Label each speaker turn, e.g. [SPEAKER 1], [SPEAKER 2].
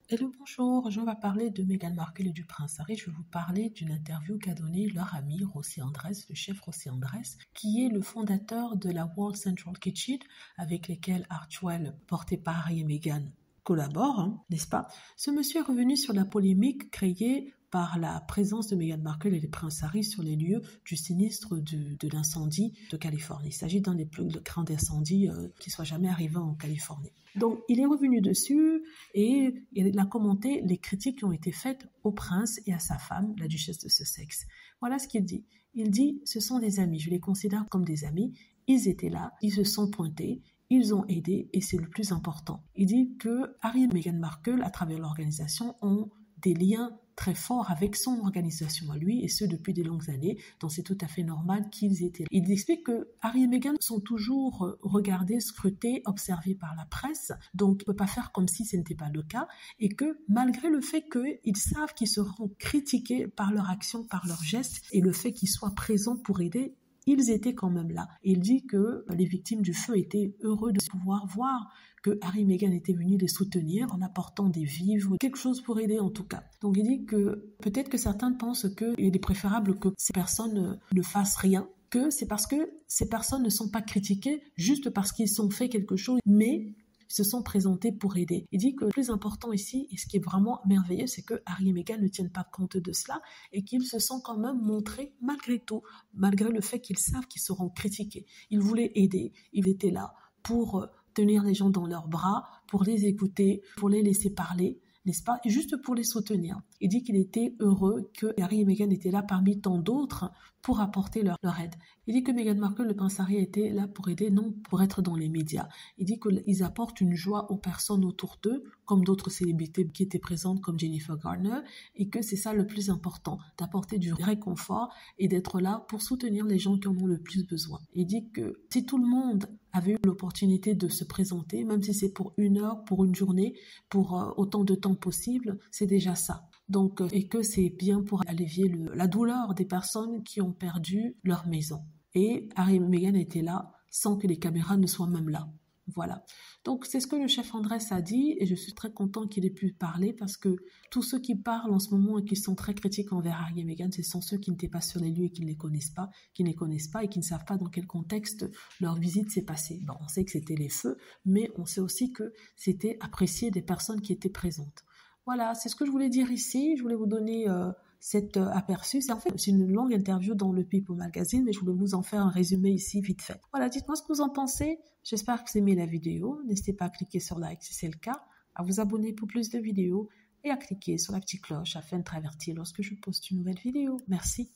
[SPEAKER 1] Hello, bonjour, je vais parler de Meghan Markle et du prince Harry. Je vais vous parler d'une interview qu'a donnée leur ami Rossi Andrés, le chef Rossi Andrés, qui est le fondateur de la World Central Kitchen, avec lesquels Archewell, porté par Harry et Meghan, collabore, n'est-ce pas? Ce monsieur est revenu sur la polémique créée par la présence de Meghan Markle et le prince Harry sur les lieux du sinistre de l'incendie de Californie. Il s'agit d'un des plus grands incendies qui soit jamais arrivé en Californie. Donc, il est revenu dessus et il a commenté les critiques qui ont été faites au prince et à sa femme, la duchesse de Sussex. Voilà ce qu'il dit. Il dit, ce sont des amis, je les considère comme des amis. Ils étaient là, ils se sont pointés, ils ont aidé et c'est le plus important. Il dit que Harry et Meghan Markle, à travers l'organisation, ont des liens très forts avec son organisation à lui, et ce depuis des longues années, donc c'est tout à fait normal qu'ils étaient là. Il explique que Harry et Meghan sont toujours regardés, scrutés, observés par la presse, donc il ne peut pas faire comme si ce n'était pas le cas, et que malgré le fait qu'ils savent qu'ils seront critiqués par leur action, par leurs gestes, et le fait qu'ils soient présents pour aider, ils étaient quand même là. Et il dit que les victimes du feu étaient heureux de pouvoir voir que Harry et Meghan étaient venus les soutenir en apportant des vivres, quelque chose pour aider en tout cas. Donc il dit que peut-être que certains pensent qu'il est préférable que ces personnes ne fassent rien, que c'est parce que ces personnes ne sont pas critiquées juste parce qu'ils ont fait quelque chose, mais se sont présentés pour aider. Il dit que le plus important ici, et ce qui est vraiment merveilleux, c'est que Harry et Meghan ne tiennent pas compte de cela et qu'ils se sont quand même montrés malgré tout, malgré le fait qu'ils savent qu'ils seront critiqués. Ils voulaient aider, ils étaient là pour tenir les gens dans leurs bras, pour les écouter, pour les laisser parler, n'est-ce pas? Et juste pour les soutenir. Il dit qu'il était heureux que Harry et Meghan étaient là parmi tant d'autres pour apporter leur aide. Il dit que Meghan Markle, le prince Harry, était là pour aider, non pour être dans les médias. Il dit qu'ils apportent une joie aux personnes autour d'eux, comme d'autres célébrités qui étaient présentes comme Jennifer Garner, et que c'est ça le plus important, d'apporter du réconfort et d'être là pour soutenir les gens qui en ont le plus besoin. Il dit que si tout le monde avait eu l'opportunité de se présenter, même si c'est pour 1 heure, pour une journée, pour autant de temps possible, c'est déjà ça. Donc, et que c'est bien pour allévier la douleur des personnes qui ont perdu leur maison. Et Harry et Meghan étaient là sans que les caméras ne soient même là. Voilà. Donc, c'est ce que le chef Andrés a dit et je suis très content qu'il ait pu parler parce que tous ceux qui parlent en ce moment et qui sont très critiques envers Harry et Meghan, ce sont ceux qui n'étaient pas sur les lieux et qui ne les connaissent pas, et qui ne savent pas dans quel contexte leur visite s'est passée. Bon, on sait que c'était les feux, mais on sait aussi que c'était apprécié des personnes qui étaient présentes. Voilà, c'est ce que je voulais dire ici. Je voulais vous donner cet aperçu. C'est une longue interview dans le People Magazine, mais je voulais vous en faire un résumé ici vite fait. Voilà, dites-moi ce que vous en pensez. J'espère que vous aimez la vidéo. N'hésitez pas à cliquer sur like si c'est le cas, à vous abonner pour plus de vidéos et à cliquer sur la petite cloche afin d'être averti lorsque je poste une nouvelle vidéo. Merci.